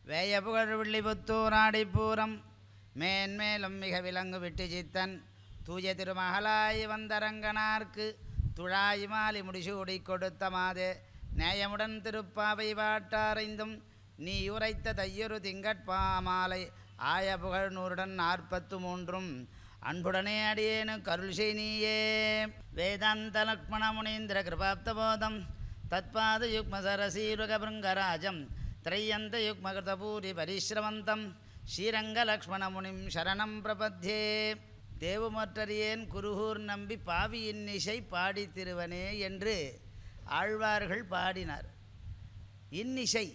வேயபுகழ் வில்லிபுத்தூர் ஆடிப்பூரம் மேன்மேலும் மிக விலங்கு விட்டு சித்தன் தூய திருமகளாய் வந்தரங்கனார்க்கு துழாய் மாலி முடிசூடி கொடுத்த மாதே நேயமுடன் திருப்பாவை பாட்டாரைந்தும் நீ உரைத்த தையொரு திங்கட்பாமாலை ஆய புகழ் 143 அன்புடனே அடியேனு கருள் செய்யே. வேதாந்த லக்ஷ்மண முனீந்திர கிருபாப்தபோதம் தத்பாத யுக்ம சரசீருகபிருங்கராஜம் த்ரையந்த யுக்மகிருதபூரி பரிஸ்ரவந்தம் ஸ்ரீரங்கலக்ஷ்மண முனிம் சரணம் பிரபத்யே. தேவமற்றறியேன் குருகூர் நம்பி பாவி இன்னிசை பாடி திருவனே என்று ஆழ்வார்கள் பாடினார். இன்னிசை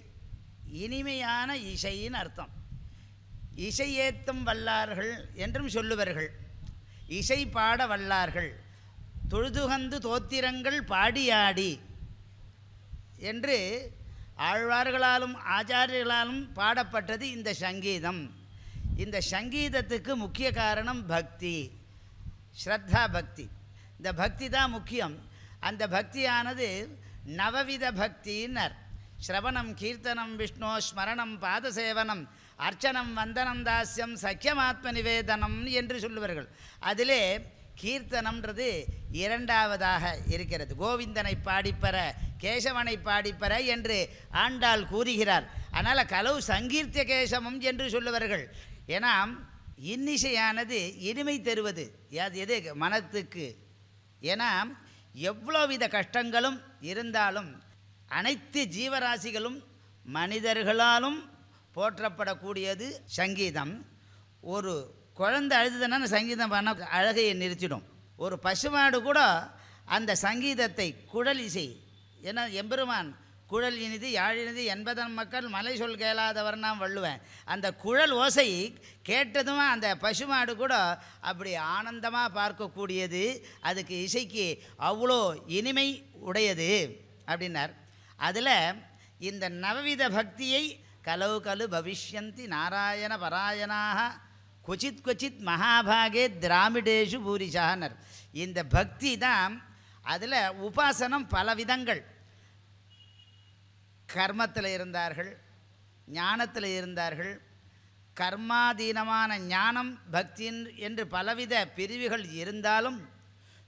இனிமையான இசையின் அர்த்தம். இசையேத்தும் வல்லார்கள் என்றும் சொல்லுவார்கள். இசை பாட வல்லார்கள், தொழுதுகந்து தோத்திரங்கள் பாடியாடி என்று ஆழ்வார்களாலும் ஆச்சாரியர்களாலும் பாடப்பட்டது இந்த சங்கீதம். இந்த சங்கீதத்துக்கு முக்கிய காரணம் பக்தி, ஸ்ரத்தா பக்தி. இந்த பக்தி தான் முக்கியம். அந்த பக்தியானது நவவித பக்தின்னர். ஸ்ரவணம், கீர்த்தனம், விஷ்ணு ஸ்மரணம், பாதசேவனம், அர்ச்சனம், வந்தனம், தாஸ்யம், சக்கியமாத்ம நிவேதனம் என்று சொல்லுவார்கள். அதிலே கீர்த்தனம்ன்றது இரண்டாவதாக இருக்கிறது. கோவிந்தனை பாடிப்பற, கேசவனை பாடிப்பற என்று ஆண்டாள் கூறுகிறார். அதனால் கலவு சங்கீர்த்திய கேசவம் என்று சொல்லுவார்கள். ஏன்னா இன்னிசையானது இனிமை தருவது எது மனத்துக்கு. ஏன்னா எவ்வளோ வித கஷ்டங்களும் இருந்தாலும் அனைத்து ஜீவராசிகளும் மனிதர்களாலும் போற்றப்படக்கூடியது சங்கீதம். ஒரு குழந்தை அழுதுதுன்னா சங்கீதம் பண்ண அழகையை நிறுத்திடும். ஒரு பசுமாடு கூட அந்த சங்கீதத்தை குழல் இசை, ஏன்னா எம்பெருமான் குழல் இனிது யாழினிது என்பதன் மக்கள் மலை சொல் கேளாதவர் நான் வள்ளுவேன். அந்த குழல் ஓசை கேட்டதும் அந்த பசுமாடு கூட அப்படி ஆனந்தமாக பார்க்கக்கூடியது. அதுக்கு இசைக்கு அவ்வளோ இனிமை உடையது அப்படின்னார். அதில் இந்த நவவித பக்தியை கலவு கலு பவிஷ்யந்தி நாராயண பராயணாக கொச்சித் கொச்சித் மகாபாகே திராமிடேஷு பூரிஷானர். இந்த பக்தி தான். அதில் உபாசனம் பல விதங்கள். கர்மத்தில் இருந்தார்கள், ஞானத்தில் இருந்தார்கள். கர்மாதீனமான ஞானம் பக்தின் என்று பலவித பிரிவுகள் இருந்தாலும்,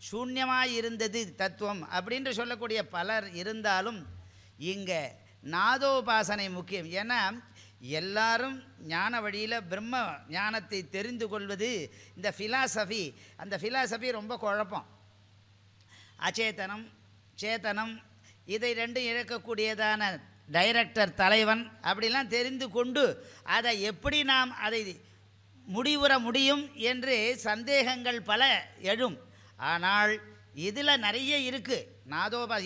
சூன்யமாக இருந்தது தத்துவம் அப்படின்று சொல்லக்கூடிய பலர் இருந்தாலும், இங்கே நாதோபாசனை முக்கியம். ஏன்னா எல்லாரும் ஞான வழியில் பிரம்ம ஞானத்தை தெரிந்து கொள்வது இந்த ஃபிலாசபி. அந்த ஃபிலாசபி ரொம்ப குழப்பம். அச்சேதனம், சேத்தனம், இதை ரெண்டும் இழக்கக்கூடியதான டைரக்டர், தலைவன் அப்படிலாம் தெரிந்து கொண்டு அதை எப்படி நாம் அதை முடிவுற முடியும் என்று சந்தேகங்கள் பல எழும். ஆனால் இதில் நிறைய இருக்குது.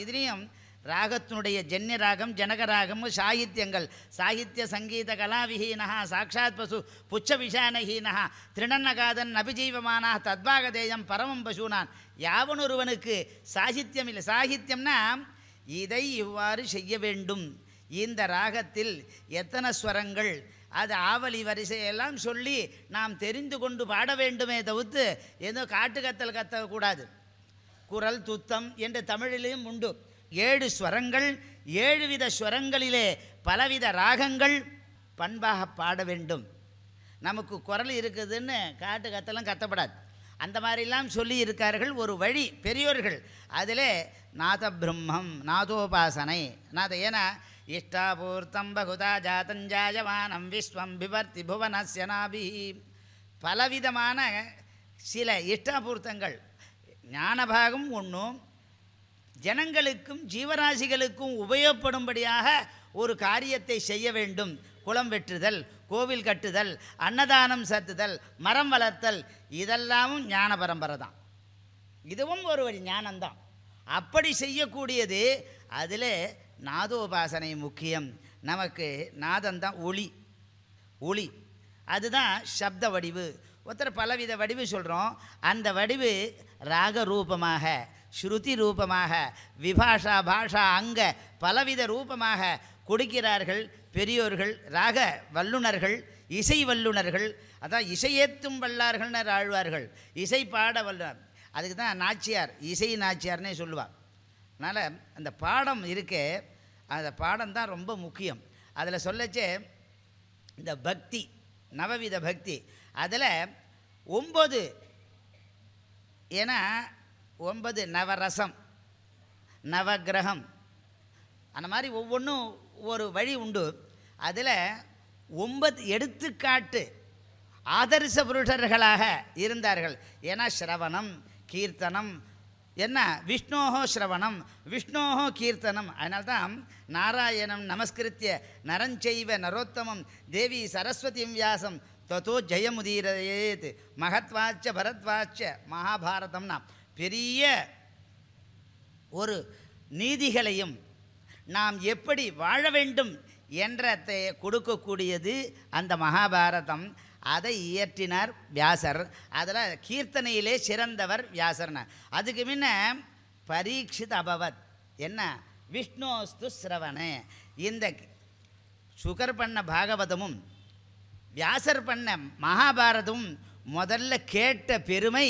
இதுலேயும் ராகத்தினுடைய ஜன்ய ராகம், ஜனகராகம், சாகித்யங்கள், சாகித்ய சங்கீத கலாவிஹீனா சாட்சாத் பசு புச்ச விஷானஹீனா திருணன்னகாதன் அபிஜீவமானா தத்பாகதேயம் பரமம் பசுனான். யாவனொருவனுக்கு சாகித்யம் இல்லை. சாகித்யம்னா இதை இவ்வாறு செய்ய வேண்டும், இந்த ராகத்தில் எத்தனை ஸ்வரங்கள், அது ஆவலி வரிசையெல்லாம் சொல்லி நாம் தெரிந்து கொண்டு பாட வேண்டுமே தவிர்த்து ஏதோ காட்டுக்கத்தல் கத்தக்கூடாது. குரல் துத்தம் என்று தமிழிலையும் உண்டு. 7 ஸ்வரங்கள், 7 வித ஸ்வரங்களிலே பலவித ராகங்கள் பண்பாக பாட வேண்டும். நமக்கு குரல் இருக்குதுன்னு காட்டு கத்தலும் கத்தப்படாது. அந்த மாதிரிலாம் சொல்லி இருக்கார்கள் ஒரு வழி பெரியோர்கள். அதில் நாத பிரம்மம், நாதோபாசனை, ஏன்னா இஷ்டாபூர்த்தம் பகுதா ஜாத்தஞ்சாயமானம் விஸ்வம் விவர்த்தி புவனஸ்ய நாபி. பலவிதமான சில இஷ்டாபூர்த்தங்கள். ஞானபாகம் ஒன்றும் ஜனங்களுக்கும் ஜீவராசிகளுக்கும் உபயோகப்படும்படியாக ஒரு காரியத்தை செய்ய வேண்டும். குளம் வெட்டுதல், கோவில் கட்டுதல், அன்னதானம் சத்துதல், மரம் வளர்த்தல், இதெல்லாமும் ஞான பரம்பரை தான். இதுவும் ஒரு வழி ஞானம்தான். அப்படி செய்யக்கூடியது. அதில் நாதோபாசனை முக்கியம். நமக்கு நாதந்தான் ஒளி, அதுதான் சப்த வடிவு. ஒருத்தர் பலவித வடிவு சொல்கிறோம். அந்த வடிவு ராக ரூபமாக, ஸ்ருதி ரூபமாக, விபாஷா பாஷா அங்க பலவித ரூபமாக கொடுக்கிறார்கள் பெரியோர்கள், ராக வல்லுநர்கள், இசை வல்லுநர்கள். அதான் இசையேத்தும் வல்லார்கள்னர் ஆழ்வார்கள், இசை பாட வல்லுனர். அதுக்கு தான் நாச்சியார் இசை நாச்சியார்னே சொல்லுவாள். அதனால் அந்த பாடம் இருக்கே, அந்த பாடம் தான் ரொம்ப முக்கியம். அதில் சொல்லச்சே இந்த பக்தி நவவித பக்தி அதில் 9, ஏன்னா 9 நவரசம் நவகிரகம் அந்த மாதிரி ஒவ்வொன்றும் ஒரு வழி உண்டு. அதில் 9 எடுத்துக்காட்டு ஆதர்ச புருஷர்களாக இருந்தார்கள். ஏன்னா ஸ்ரவணம் கீர்த்தனம் என்ன விஷ்ணோஹோ ஸ்ரவணம் விஷ்ணோஹோ கீர்த்தனம். அதனால்தான் நாராயணம் நமஸ்கிருத்திய நரஞ்சைவ நரோத்தமம் தேவி சரஸ்வதிம் வியாசம் தத்தோ ஜெயமுதீரேத் மகத்வாச்ச பரத்வாச்ச மகாபாரதம்னா பெரிய ஒரு நீதிகளையும் நாம் எப்படி வாழ வேண்டும் என்றதை கொடுக்கக்கூடியது அந்த மகாபாரதம். அதை இயற்றினார் வியாசர். அதில் கீர்த்தனையிலே சிறந்தவர் வியாசர்னா. அதுக்கு முன்ன பரீட்சித் அபவத் என்ன விஷ்ணோஸ்து ஸ்ரவணே. இந்த சுகர் பண்ண பாகவதமும் வியாசர் பண்ண மகாபாரதமும் முதல்ல கேட்ட பெருமை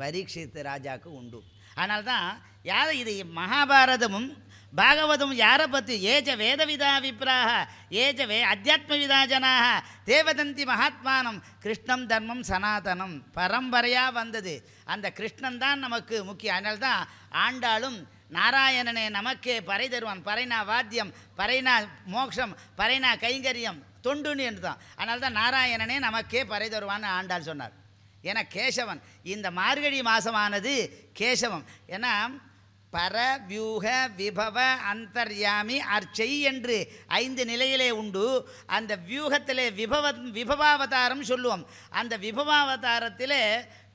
பரீட்சித் ராஜாவுக்கு உண்டு. அதனால்தான் யார் இது மகாபாரதமும் பாகவதம் யாரை பற்றி ஏஜ வேதவிதா விப்ராக ஏஜ அத்தியாத்மவிதா ஜனாக தேவதந்தி மகாத்மானம் கிருஷ்ணம் தர்மம் சனாதனம் பரம்பரையாக வந்தது. அந்த கிருஷ்ணன் தான் நமக்கு முக்கியம். அதனால்தான் ஆண்டாளும் நாராயணனே நமக்கே பறை தருவான் பறைனா வாத்தியம் பறைனா மோட்சம் பறைனா கைங்கரியம் தொண்டுன்னு என்று தான். அதனால்தான் நாராயணனே நமக்கே பறை தருவான்னு ஆண்டாள் சொன்னார். ஏன்னா கேசவன் இந்த மார்கழி மாதமானது கேசவம். ஏன்னா பர வியூக விபவ அந்தர்யாமி அர்ச்சை என்று 5 நிலையிலே உண்டு. அந்த வியூகத்திலே விபவாவதாரம் சொல்லுவோம். அந்த விபவாவதாரத்தில்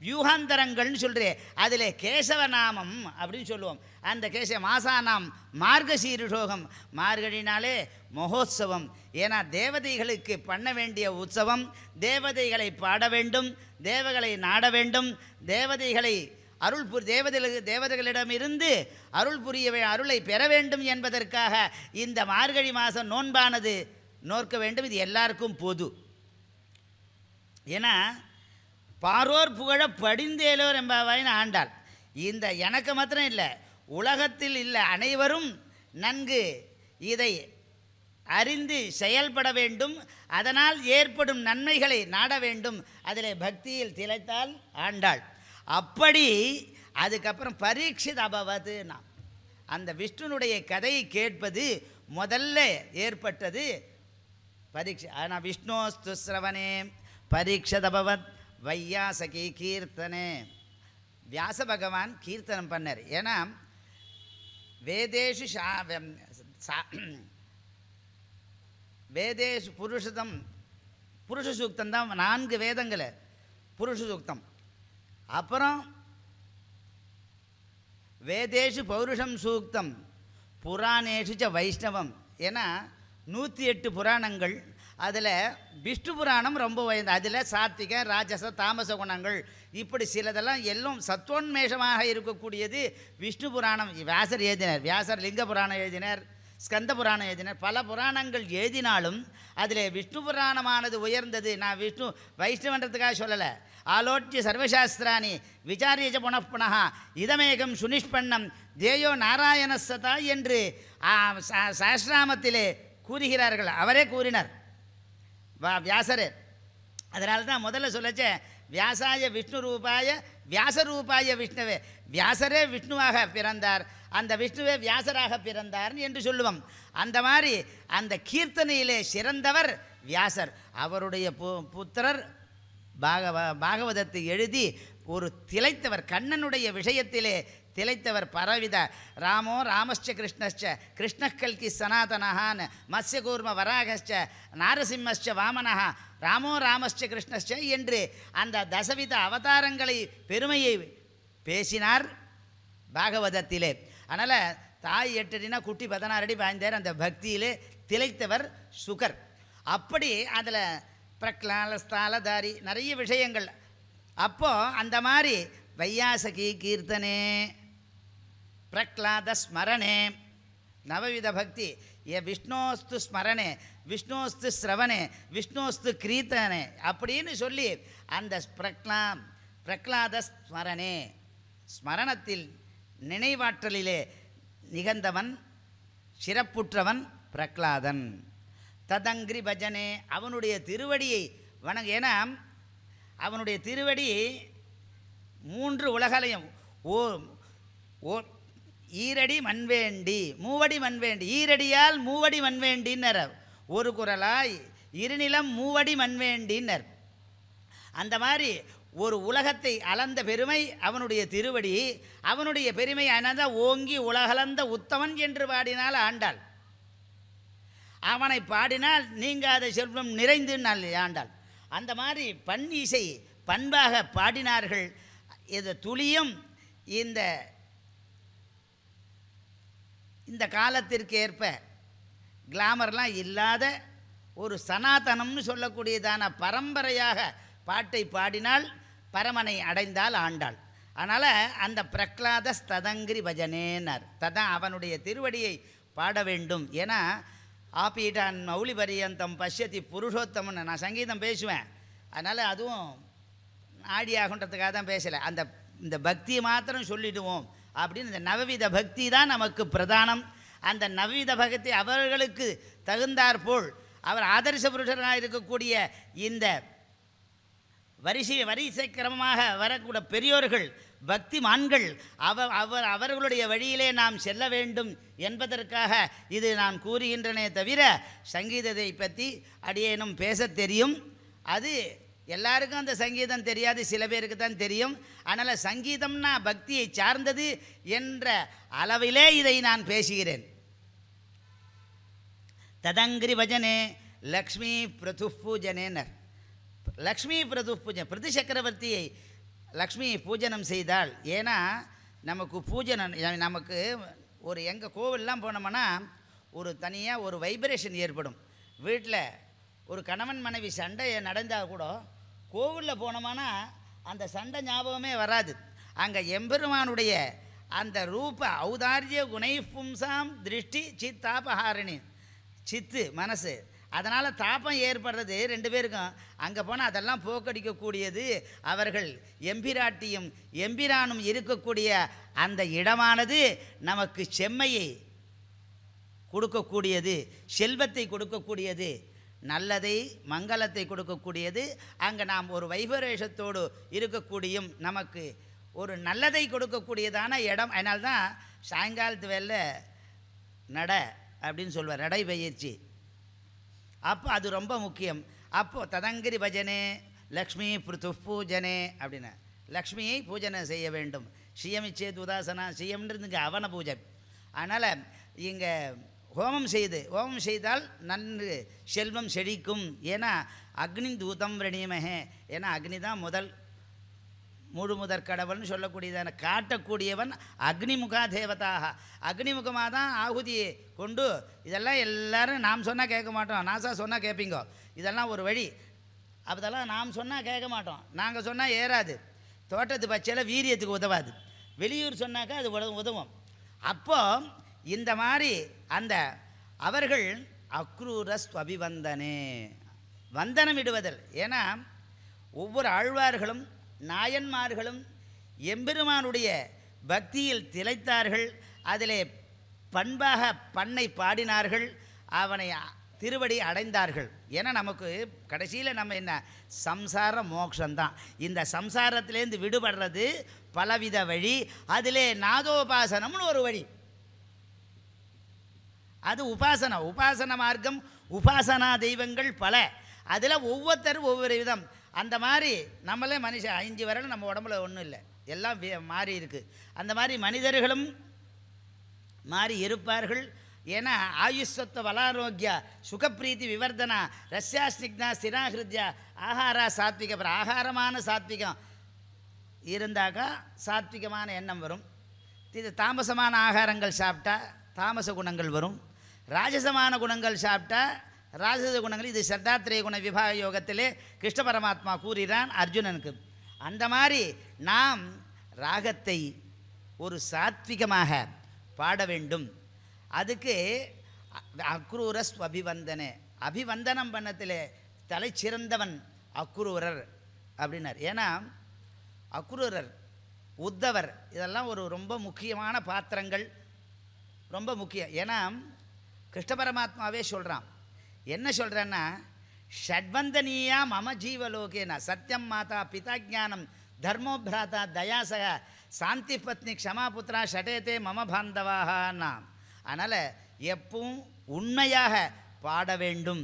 வியூகாந்தரங்கள்னு சொல்கிறேன். அதில் கேசவநாமம் அப்படின்னு சொல்லுவோம். அந்த மாசானாம் மார்கசீருஷோகம் மார்கழினாலே மகோத்சவம். ஏன்னா தேவதைகளுக்கு பண்ண வேண்டிய உற்சவம். தேவதைகளை பாட வேண்டும் தேவகளை நாட வேண்டும் தேவதைகளை தேவதைகளிடமிருந்து அருள் புரிய அருளை பெற வேண்டும் என்பதற்காக இந்த மார்கழி மாதம் நோன்பானது நோக்க வேண்டும். இது எல்லாருக்கும் பொது. ஏன்னா பாரோர் புகழ படிந்தேலோர் என்பாயின்னு ஆண்டாள். இந்த எனக்கு மாத்திரம் இல்லை உலகத்தில் இல்லை அனைவரும் நன்கு இதை அறிந்து செயல்பட வேண்டும். அதனால் ஏற்படும் நன்மைகளை நாட வேண்டும். அதில் பக்தியில் திளைத்தால் ஆண்டாள். அப்படி அதுக்கப்புறம் பரீட்சித் அபவதுனா அந்த விஷ்ணுனுடைய கதையை கேட்பது முதல்ல ஏற்பட்டது பரீட்சை. ஆனால் விஷ்ணோஸ்து ஸ்ரவணே பரீட்சத் அபவத் வையாசகி கீர்த்தனே. வியாச பகவான் கீர்த்தனம் பண்ணார். ஏன்னா வேதேஷு வேதேஷு புருஷ சூக்தம் தான் 4 வேதங்களை புருஷ சூக்தம். அப்புறம் வேதேஷு பௌருஷம் சூக்தம் புராணேஷு ச வைஷ்ணவம். ஏன்னா 108 புராணங்கள். அதில் விஷ்ணு புராணம் ரொம்ப உயர்ந்த. அதில் சாத்விக ராஜச தாமச குணங்கள் இப்படி சிலதெல்லாம் எல்லாம் சத்வோன்மேஷமாக இருக்கக்கூடியது விஷ்ணு புராணம். வியாசர் எழுதினார். வியாசர் லிங்க புராணம் எழுதினார் ஸ்கந்த புராணம் எழுதினார். பல புராணங்கள் எழுதினாலும் அதில் விஷ்ணு புராணமானது உயர்ந்தது. நான் விஷ்ணு வைஷ்ணவன்றதுக்காக சொல்லலை. ஆலோட்சிய சர்வசாஸ்திராணி விசாரியஜ புனப்புனः இதமேகம் சுனிஷ்பண்ணம் தேயோ நாராயணசதா என்று சாஸ்திராமத்திலே கூறுகிறார்கள். அவரே கூறினார் வியாசரே. அதனால தான் முதல்ல சொல்லச்ச வியாசாய விஷ்ணு ரூபாய வியாசரூபாய விஷ்ணுவே. வியாசரே விஷ்ணுவாக பிறந்தார் அந்த விஷ்ணுவே வியாசராக பிறந்தார் என்று சொல்லுவோம். அந்த மாதிரி அந்த கீர்த்தனையிலே சிறந்தவர் வியாசர். அவருடைய புத்திரர் பாகவதத்தை எழுதி ஒரு திளைத்தவர் கண்ணனுடைய விஷயத்திலே திளைத்தவர் பரவித ராமோ ராமஸ்ச கிருஷ்ணஸ்ச கிருஷ்ணக்கல்கி சனாதனஹான் மத்ஸ்யகூர்ம வராகஸ்ச நாரசிம்மஸ்ச வாமனஹ ராமோ ராமஸ்ச கிருஷ்ணஸ்ச என்று அந்த தசவித அவதாரங்களை பெருமையை பேசினார் பாகவதத்திலே. அதனால் தாய் 8 அடினா குட்டி 16 அடி பாய்ந்தார். அந்த பக்தியிலே திளைத்தவர் சுகர். அப்படி அதில் பிரக்லாலஸ்தாலதாரி நிறைய விஷயங்கள். அப்போது அந்த மாதிரி வையாசகி கீர்த்தனே பிரக்லாத ஸ்மரணே நவவித பக்தி விஷ்ணோஸ்து ஸ்மரணே விஷ்ணோஸ்து ஸ்ரவணே விஷ்ணோஸ்து கீர்த்தனே அப்படின்னு சொல்லி அந்த பிரக்லாத ஸ்மரணே ஸ்மரணத்தில் நினைவாற்றலிலே நிகழ்ந்தவன் சிறப்புற்றவன் பிரக்லாதன். ததங்கிரி பஜனே, அவனுடைய திருவடியை வணங்க. ஏன்னா அவனுடைய திருவடி 3 உலகலையும் ஓ ஓ ஈரடி மண்வேண்டி மூவடி மண்வேண்டி, ஈரடியால் மூவடி மண்வேண்டின்னர். ஒரு குரலாய் இருநிலம் மூவடி மண்வேண்டின்னர். அந்த மாதிரி ஒரு உலகத்தை அளந்த பெருமை அவனுடைய திருவடி. அவனுடைய பெருமை அனத ஓங்கி உலகளந்த உத்தமன் என்று பாடினால் ஆண்டாள். அவனை பாடினால் நீங்காத செல்வம் நிறைந்து நாள் ஆண்டாள். அந்த மாதிரி பண் இசை பண்பாக பாடினார்கள். இது துளியும் இந்த காலத்திற்கு ஏற்ப கிளாமர்லாம் இல்லாத ஒரு சனாதனம்னு சொல்லக்கூடியதான பரம்பரையாக பாட்டை பாடினால் பரமனை அடைந்தால் ஆண்டாள். அதனால் அந்த பிரக்லாத ஸ்ததங்கிரி பஜனேன்னார். ததான் அவனுடைய திருவடியை பாட வேண்டும். ஏன்னா ஆபீட்டான் மௌலி பரியந்தம் பஷ்யதி புருஷோத்தமன். நான் சங்கீதம் பேசுவேன், அதனால் அதுவும் ஆடியாகுன்றதுக்காக தான் பேசலை. இந்த பக்தியை மாத்திரம் சொல்லிடுவோம் அப்படின்னு. இந்த நவவித பக்தி தான் நமக்கு பிரதானம். அந்த நவவித பக்தி அவர்களுக்கு தகுந்தாற்போல் அவர் ஆதர்ச புருஷராக இருக்கக்கூடிய இந்த வரிசை கிரமமாக வரக்கூடிய பெரியோர்கள் பக்திமான்கள் அவர்களுடைய வழியிலே நாம் செல்ல வேண்டும் என்பதற்காக இது நான் கூறுகின்றனே தவிர சங்கீதத்தை பற்றி அடியேனும் பேச தெரியும். அது எல்லாருக்கும் அந்த சங்கீதம் தெரியாது, சில பேருக்கு தான் தெரியும். அதனால் சங்கீதம்னா பக்தியை சார்ந்தது என்ற அளவிலே இதை நான் பேசுகிறேன். ததங்கிரி பஜனே லக்ஷ்மி பிரது பூஜனேனர். லக்ஷ்மி பிரது பூஜை, பிரதி சக்கரவர்த்தியை லக்ஷ்மி பூஜனம் செய்தால். ஏன்னா நமக்கு பூஜனம், நமக்கு ஒரு எங்கள் கோவிலெலாம் போனோம்னா ஒரு தனியாக ஒரு வைப்ரேஷன் ஏற்படும். வீட்டில் ஒரு கணவன் மனைவி சண்டை நடந்தால் கூட கோவிலில் போனோம்னா அந்த சண்டை ஞாபகமே வராது. அங்கே எம்பெருமானுடைய அந்த ரூப ஔதாரிய குணை பும்சாம் திருஷ்டி சித்தாபஹாரிணி, சித்து மனசு, அதனால் தாபம் ஏற்படுறது 2 பேருக்கும். அங்கே போனால் அதெல்லாம் போக்கடிக்கக்கூடியது அவர்கள் எம்பிராட்டியும் எம்பிரானும் இருக்கக்கூடிய அந்த இடமானது நமக்கு செம்மையை கொடுக்கக்கூடியது, செல்வத்தை கொடுக்கக்கூடியது, நல்லதை மங்களத்தை கொடுக்கக்கூடியது. அங்கே நாம் ஒரு வைபரேஷத்தோடு இருக்கக்கூடியும் நமக்கு ஒரு நல்லதை கொடுக்கக்கூடியதான இடம். அதனால்தான் சாயங்காலத்து வேலை நட அப்படின்னு சொல்வார், நடைபயிற்சி. அப்போ அது ரொம்ப முக்கியம். அப்போது ததங்கிரி பஜனே லக்ஷ்மி பிருத்து பூஜனே அப்படின்னு லக்ஷ்மியை பூஜனை செய்ய வேண்டும். ஸ்ரீயமிச்சேத் உதாசனா, ஸ்ரீயம்ன்றது அவன பூஜை. அதனால் இங்கே ஹோமம் செய்தால் நன்று செல்வம் செழிக்கும். ஏன்னா அக்னி தூதம் விரணியமகே, ஏன்னா அக்னி தான் முழுமுதற் கடவுள்னு சொல்லக்கூடியதான காட்டக்கூடியவன். அக்னிமுகா தேவதாக, அக்னிமுகமாக தான் ஆகுதியை கொண்டு. இதெல்லாம் எல்லோரும் நாம் சொன்னால் கேட்க மாட்டோம், நாசா சொன்னால் கேட்பீங்க. இதெல்லாம் ஒரு வழி. அதெல்லாம் நாம் சொன்னால் கேட்க மாட்டோம், நாங்கள் சொன்னால் ஏறாது. தோட்டத்து பச்சையில் வீரியத்துக்கு உதவாது, வெளியூர் சொன்னாக்கா அது உதவும். அப்போது இந்த மாதிரி அந்த அவர்கள் அக்ரூரஸ் அபிவந்தனே, வந்தனம் இடுவதல். ஏன்னா ஒவ்வொரு ஆழ்வார்களும் நாயன்மார்களும் எம்பெருமானுடைய பக்தியில் திளைத்தார்கள். அதிலே பண்பாக பண்ணை பாடினார்கள், அவனை திருவடி அடைந்தார்கள். ஏன்னா நமக்கு கடைசியில் நம்ம என்ன சம்சார மோட்சம்தான். இந்த சம்சாரத்திலேருந்து விடுபடுறது பலவித வழி. அதிலே நாதோபாசனம்னு ஒரு வழி. அது உபாசன மார்க்கம். உபாசனா தெய்வங்கள் பல, அதில் ஒவ்வொருத்தரும் ஒவ்வொரு விதம். அந்த மாதிரி நம்மளே மனுஷன் 5 விரல் நம்ம உடம்புல ஒன்றும் இல்லை, எல்லாம் மாறி இருக்குது. அந்த மாதிரி மனிதர்களும் மாறி இருப்பார்கள். ஏன்னா ஆயுஷத்த வலாரோக்கியா சுகப்பிரீத்தி விவர்தனா ரஸ்யாஸ்னிக்னா ஸ்திராகிருத்யா ஆகாரா சாத்விக. அப்புறம் ஆகாரமான சாத்விகம் இருந்தாக்கா சாத்விகமான எண்ணம் வரும். இது தாமசமான ஆகாரங்கள் சாப்பிட்டா தாமச குணங்கள் வரும். ராஜசமான குணங்கள் சாப்பிட்டா ராஜச குணங்கள். இது சத்தாத்திரேய குண விபாக யோகத்திலே கிருஷ்ண பரமாத்மா கூறுகிறான் அர்ஜுனனுக்கு. அந்த மாதிரி நாம் ராகத்தை ஒரு சாத்விகமாக பாட வேண்டும். அதுக்கு அக்ரூரஸ் அபிவந்தனே, அபிவந்தனம் பண்ணத்திலே தலை சிறந்தவன் அக்ரூரர் அப்படின்னார். ஏன்னா அக்ரூரர், உத்தவர் இதெல்லாம் ஒரு ரொம்ப முக்கியமான பாத்திரங்கள், ரொம்ப முக்கியம். ஏன்னா கிருஷ்ண பரமாத்மாவே சொல்கிறான், என்ன சொல்கிறேன்னா, ஷட்வந்தனீயா மம ஜீவலோகேன சத்யம் மாதா பிதா ஜானம் தர்மோ பிராதா தயாசக சாந்தி பத்னி க்ஷமாபுத்ரா ஷடேதே மம பாந்தவாகனா. அதனால் எப்பவும் உண்மையாக பாட வேண்டும்,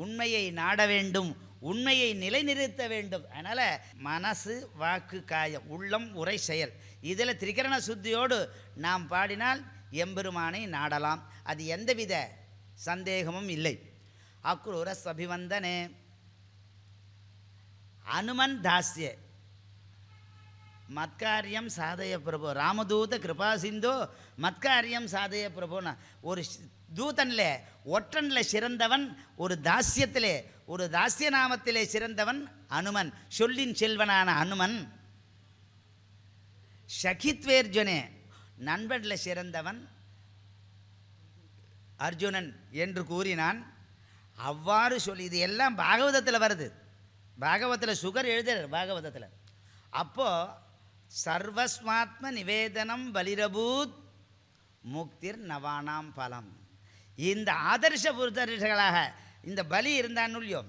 உண்மையை நாட வேண்டும், உண்மையை நிலைநிறுத்த வேண்டும். அதனால் மனசு வாக்கு காயம் உள்ளம் உரை செயல் இதில் திரிகரண சுத்தியோடு நாம் பாடினால் எம்பெருமானை நாடலாம். அது எந்தவித சந்தேகமும் இல்லை. அக்ரூர அபிவந்தனே அனுமன் தாஸ்ய மத்காரியம் சாதய பிரபு ராமதூத கிருபா சிந்தோ மத்காரியம் சாதய பிரபுனா. ஒரு தூதனில் ஒற்றனில் சிறந்தவன், ஒரு தாஸ்யத்திலே ஒரு தாஸ்ய நாமத்திலே சிறந்தவன் அனுமன், சொல்லின் செல்வனான அனுமன். ஷகித்வேர்ஜுனே நண்பனில் சிறந்தவன் அர்ஜுனன் என்று கூறினான். அவ்வாறு சொல்லி இது எல்லாம் பாகவதத்தில் வருது. பாகவதத்தில் சுகர் எழுதுறார் பாகவதத்தில். அப்போது சர்வஸ்மாத்ம நிவேதனம் பலிரபூத் முக்திர் நவானாம் பலம். இந்த ஆதர்ஷ புருஷர்களாக இந்த பலி இருந்தான்னு இல்லையோ,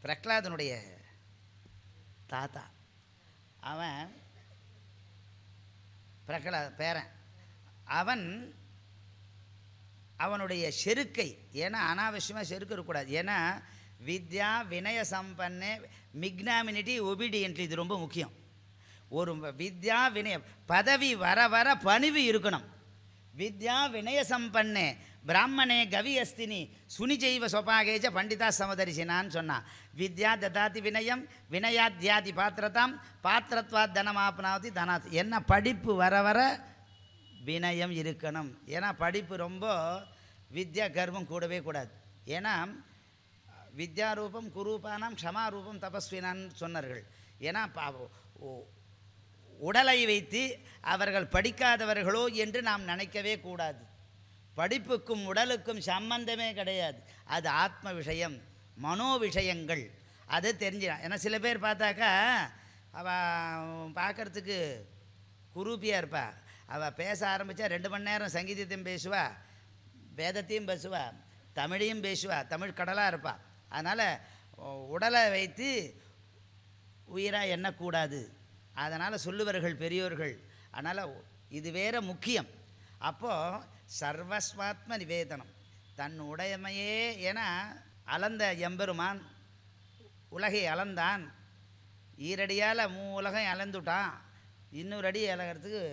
பிரகலாதனுடைய தாத்தா, அவன் பேரன், அவனுடைய செருக்கை, ஏன்னா அனாவசியமாக செருக்கு இருக்கக்கூடாது. ஏன்னா வித்யா வினய சம்பன்னே மிக்னாமினிட்டி ஒபீடியன்ட்லி இது ரொம்ப முக்கியம். ஒரு வித்யா வினய பதவி வர வர பணிவு இருக்கணும். வித்யா வினய சம்பன்னே பிராமணே கவி அஸ்தினி சுனிஜைவ சொபாகேஜ பண்டிதா சமதரிசினான்னு சொன்னான். வித்யா ததாதி வினயம் வினயாத்யாதி பாத்திரதாம் பாத்திரத்வாத் தனமாப்னாவதி தனாத். என்ன படிப்பு வர வர வினயம் இருக்கணும். ஏன்னா படிப்பு ரொம்ப வித்யா கர்வம் கூடவே கூடாது. ஏன்னா வித்யாரூபம் குரூபானாம் க்ஷமாரூபம் தபஸ்வினான்னு சொன்னார்கள். ஏன்னா உடலை வைத்து அவர்கள் படிக்காதவர்களோ என்று நாம் நினைக்கவே கூடாது. படிப்புக்கும் உடலுக்கும் சம்பந்தமே கிடையாது. அது ஆத்ம விஷயம், மனோ விஷயங்கள். அது தெரிஞ்சிடும். ஏன்னா சில பேர் பார்த்தாக்கா அவள் பார்க்குறதுக்கு குரூப்பியாக இருப்பா. அவள் பேச ஆரம்பித்தா 2 மணி நேரம் சங்கீதத்தையும் பேசுவா, வேதத்தையும் பேசுவா, தமிழையும் பேசுவா, தமிழ் கடலாக இருப்பா. அதனால் உடலை வைத்து உயிராக எண்ணக்கூடாது. அதனால் சொல்லுவார்கள் பெரியோர்கள். அதனால் இது வேற முக்கியம். அப்போது சர்வஸ்வாத்ம நிவேதனம், தன் உடைமையே. ஏன்னா அளந்த எம்பெருமான் உலகை அளந்தான், ஈரடியால் உலகம் அளந்துட்டான், இன்னொரு அடி இழகிறதுக்கு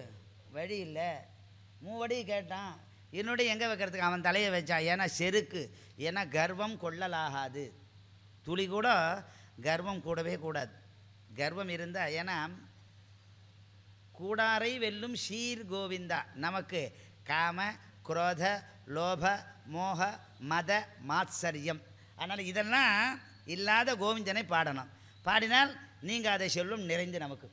வழி இல்லை, 3 அடி கேட்டான், இன்னொரு எங்கே வைக்கிறதுக்கு அவன் தலையை வச்சான். ஏன்னா செருக்கு. ஏன்னா கர்வம் கொள்ளலாகாது, துளி கூட கர்வம் கூடவே கூடாது. கர்வம் இருந்தால், ஏன்னா கூடாரை வெல்லும் ஷீர் கோவிந்தா. நமக்கு காம குரோத லோப மோக மத மாத்சரியம். அதனால் இதெல்லாம் இல்லாத கோவிந்தனை பாடணும். பாடினால் நீங்கள் அதை சொல்லும் நிறைந்து நமக்கு.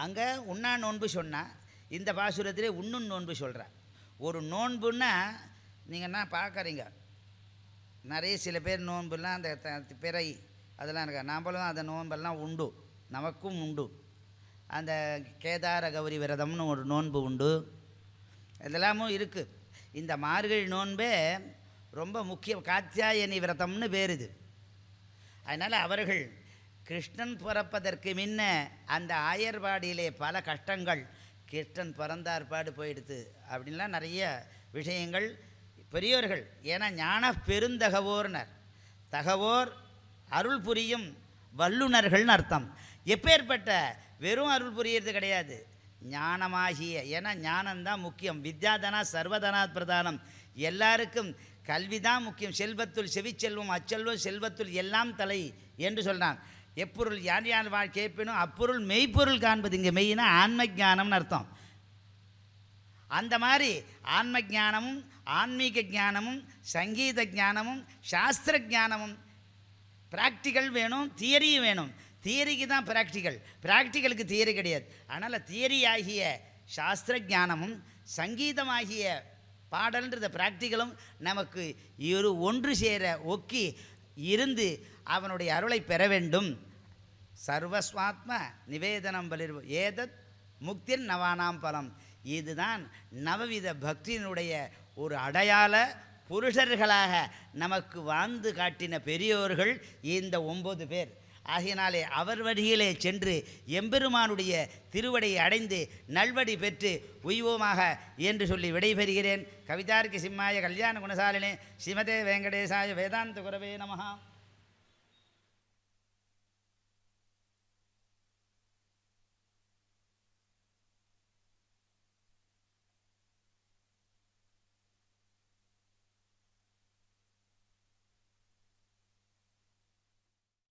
அங்கே உண்ணா நோன்பு சொன்னால், இந்த பாசுரத்திலே உண்ணும் நோன்பு சொல்கிறேன். ஒரு நோன்புன்னா நீங்கள் என்ன பார்க்குறீங்க, நிறைய சில பேர் நோன்புலாம் அந்த பிறை அதெல்லாம் இருக்கா. நாம்பளும் அந்த நோன்பெல்லாம் உண்டு, நமக்கும் உண்டு. அந்த கேதார கௌரி விரதம்னு ஒரு நோன்பு உண்டு, இதெல்லாமும் இருக்குது. இந்த மார்கழி நோன்பே ரொம்ப முக்கியம். காத்தியாயனி விரதம்னு பேர் இது. அதனால் அவர்கள் கிருஷ்ணன் பிறப்பதற்கு முன்ன அந்த ஆயர்பாடியிலே பல கஷ்டங்கள், கிருஷ்ணன் பிறந்தார்பாடு போயிடுது அப்படின்லாம் நிறைய விஷயங்கள் பெரியோர்கள். ஏன்னா ஞான பெருந்தகவோர்னர், தகவோர் அருள் புரியும் வல்லுநர்கள்னு அர்த்தம். எப்பேற்பட்ட வெறும் அருள் புரியறது கிடையாது, ஞானமாகிய. ஏன்னா ஞானம்தான் முக்கியம். வித்யாதனா சர்வதனாத் பிரதானம். எல்லாருக்கும் கல்வி தான் முக்கியம். செல்வத்துள் செவிச்செல்வம் அச்செல்வம் செல்வத்துள் எல்லாம் தலை என்று சொல்கிறான். எப்பொருள் யார் யார் கேட்பினும் அப்பொருள் மெய்ப்பொருள் காண்பது. இங்கே மெய்னா ஆன்ம ஞானம்னு அர்த்தம். அந்த மாதிரி ஆன்ம ஞானமும் ஆன்மீக ஞானமும் சங்கீத ஞானமும் சாஸ்திர ஞானமும் ப்ராக்டிக்கல் வேணும், தியரியும் வேணும். தியரிக்கு தான் ப்ராக்டிக்கல், ப்ராக்டிக்கலுக்கு தியரி கிடையாது. அதனால் தியரி ஆகிய சாஸ்திர ஞானமும் சங்கீதமாகிய பாடல்ன்ற ப்ராக்டிக்கலும் நமக்கு ஒன்று சேர ஒக்கி இருந்து அவனுடைய அருளை பெற வேண்டும். சர்வஸ்வாத்ம நிவேதனம் பலிர் ஏதத் முக்திர் நவானாம் பலம். இதுதான் நவவித பக்தியினுடைய ஒரு அடையாள புருஷர்களாக நமக்கு வாழ்ந்து காட்டின பெரியோர்கள் இந்த 9 பேர். ஆகையினாலே அவர் வழியிலே சென்று எம்பெருமானுடைய திருவடியை அடைந்து நல்வடி பெற்று உய்வோமாக என்று சொல்லி விடைபெறுகிறேன். கவிதார்க்கு சிம்மாய கல்யாண குணசாலினே ஸ்ரீமதே வெங்கடேசாய வேதாந்த குரவே நமஹா.